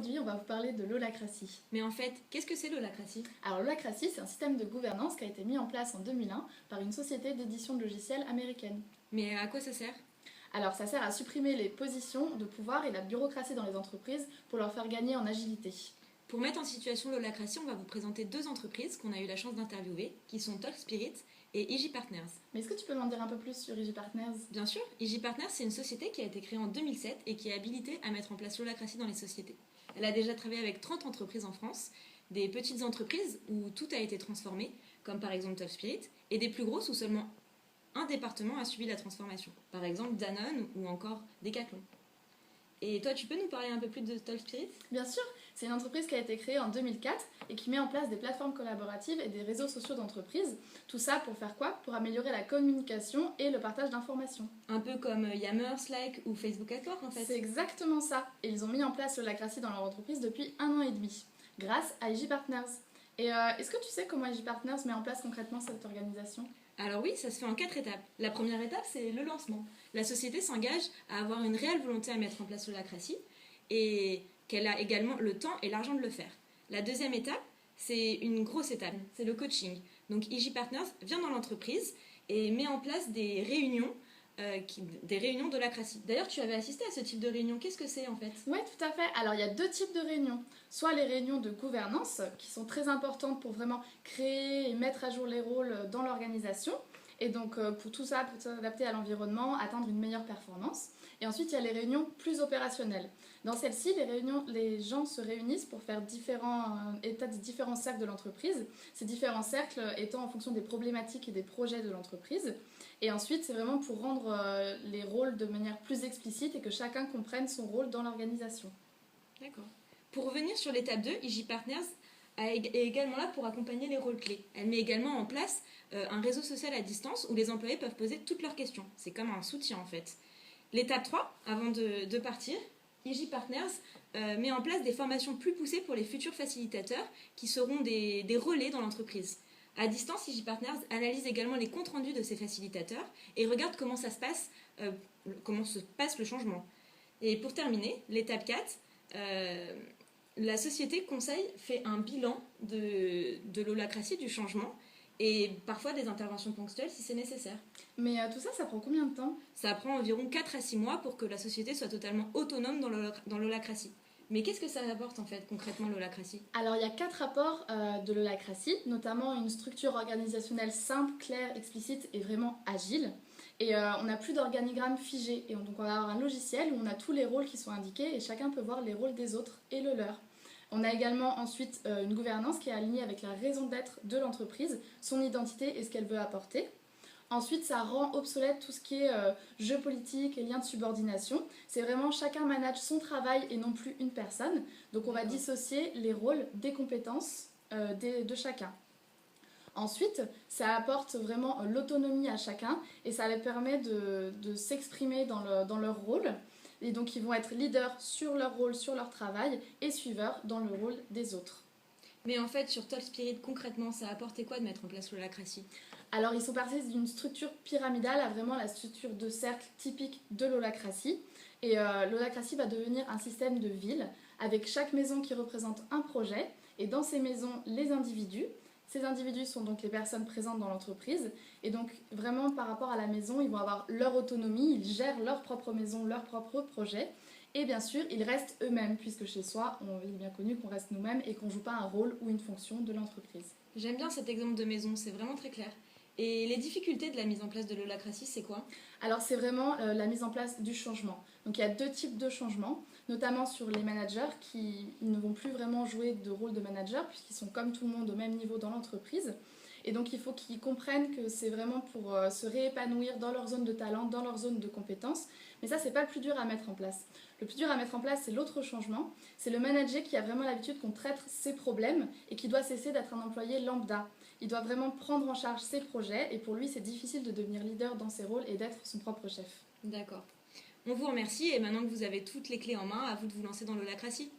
aujourd'hui, on va vous parler de l'holacratie. Mais en fait, qu'est-ce que c'est l'holacratie? Alors l'holacratie, c'est un système de gouvernance qui a été mis en place en 2001 par une société d'édition de logiciels américaine. Mais à quoi ça sert? Alors ça sert à supprimer les positions de pouvoir et la bureaucratie dans les entreprises pour leur faire gagner en agilité. Pour mettre en situation l'holacratie, on va vous présenter deux entreprises qu'on a eu la chance d'interviewer, qui sont TalkSpirit et EG Partners. Mais est-ce que tu peux m'en dire un peu plus sur EG Partners? Bien sûr, EG Partners, c'est une société qui a été créée en 2007 et qui est habilitée à mettre en place l'holacratie dans les sociétés. Elle a déjà travaillé avec 30 entreprises en France, des petites entreprises où tout a été transformé, comme par exemple TalkSpirit, et des plus grosses où seulement un département a subi la transformation, par exemple Danone ou encore Decathlon. Et toi, tu peux nous parler un peu plus de TalkSpirit? Bien sûr, c'est une entreprise qui a été créée en 2004 et qui met en place des plateformes collaboratives et des réseaux sociaux d'entreprise. Tout ça pour faire quoi? Pour améliorer la communication et le partage d'informations. Un peu comme Yammer, Slack ou Facebook at Work en fait. C'est exactement ça. Et ils ont mis en place l'holacratie dans leur entreprise depuis 1 an et demi, grâce à EG Partners. Et est-ce que tu sais comment EG Partners met en place concrètement cette organisation? Alors oui, ça se fait en 4 étapes. La première étape, c'est le lancement. La société s'engage à avoir une réelle volonté à mettre en place l'holacratie et qu'elle a également le temps et l'argent de le faire. La deuxième étape, c'est une grosse étape, c'est le coaching. Donc EG Partners vient dans l'entreprise et met en place des réunions d'holacratie. D'ailleurs, tu avais assisté à ce type de réunion. Qu'est-ce que c'est en fait? Oui, tout à fait. Alors, il y a deux types de réunions. Soit les réunions de gouvernance, qui sont très importantes pour vraiment créer et mettre à jour les rôles dans l'organisation. Et donc, pour tout ça, pour s'adapter à l'environnement, atteindre une meilleure performance. Et ensuite, il y a les réunions plus opérationnelles. Dans celles-ci, les gens se réunissent pour faire différents états des différents cercles de l'entreprise. Ces différents cercles étant en fonction des problématiques et des projets de l'entreprise. Et ensuite, c'est vraiment pour rendre les rôles de manière plus explicite et que chacun comprenne son rôle dans l'organisation. D'accord. Pour revenir sur l'étape 2, EG Partners est également là pour accompagner les rôles clés. Elle met également en place un réseau social à distance où les employés peuvent poser toutes leurs questions. C'est comme un soutien en fait. L'étape 3, avant de partir, EG Partners met en place des formations plus poussées pour les futurs facilitateurs qui seront des relais dans l'entreprise. À distance, EG Partners analyse également les comptes rendus de ces facilitateurs et regarde comment se passe le changement. Et pour terminer, l'étape 4, la société conseil fait un bilan de l'holacratie, du changement, et parfois des interventions ponctuelles si c'est nécessaire. Mais tout ça, ça prend combien de temps? Ça prend environ 4 à 6 mois pour que la société soit totalement autonome dans l'holacratie. Mais qu'est-ce que ça apporte en fait concrètement l'holacratie? Alors il y a 4 apports de l'holacratie, notamment une structure organisationnelle simple, claire, explicite et vraiment agile. Et on n'a plus d'organigramme figé. Et donc on va avoir un logiciel où on a tous les rôles qui sont indiqués et chacun peut voir les rôles des autres et le leur. On a également ensuite une gouvernance qui est alignée avec la raison d'être de l'entreprise, son identité et ce qu'elle veut apporter. Ensuite, ça rend obsolète tout ce qui est jeu politique et lien de subordination. C'est vraiment chacun manage son travail et non plus une personne. Donc on va dissocier les rôles des compétences de chacun. Ensuite, ça apporte vraiment l'autonomie à chacun et ça leur permet de s'exprimer dans leur rôle. Et donc ils vont être leaders sur leur rôle, sur leur travail et suiveurs dans le rôle des autres. Mais en fait, sur TalkSpirit, concrètement, ça a apporté quoi de mettre en place l'holacratie? Alors ils sont passés d'une structure pyramidale à vraiment la structure de cercle typique de l'holacratie. Et l'holacratie va devenir un système de ville avec chaque maison qui représente un projet et dans ces maisons, les individus. Ces individus sont donc les personnes présentes dans l'entreprise et donc vraiment par rapport à la maison, ils vont avoir leur autonomie, ils gèrent leur propre maison, leur propre projet et bien sûr, ils restent eux-mêmes puisque chez soi, il est bien connu qu'on reste nous-mêmes et qu'on ne joue pas un rôle ou une fonction de l'entreprise. J'aime bien cet exemple de maison, c'est vraiment très clair. Et les difficultés de la mise en place de l'holacratie, c'est quoi? Alors c'est vraiment la mise en place du changement. Donc il y a deux types de changements, notamment sur les managers qui ne vont plus vraiment jouer de rôle de manager puisqu'ils sont comme tout le monde au même niveau dans l'entreprise. Et donc il faut qu'ils comprennent que c'est vraiment pour se réépanouir dans leur zone de talent, dans leur zone de compétences. Mais ça, c'est pas le plus dur à mettre en place. Le plus dur à mettre en place, c'est l'autre changement. C'est le manager qui a vraiment l'habitude qu'on traite ses problèmes et qui doit cesser d'être un employé lambda. Il doit vraiment prendre en charge ses projets et pour lui, c'est difficile de devenir leader dans ses rôles et d'être son propre chef. D'accord. On vous remercie et maintenant que vous avez toutes les clés en main, à vous de vous lancer dans l'holacratie.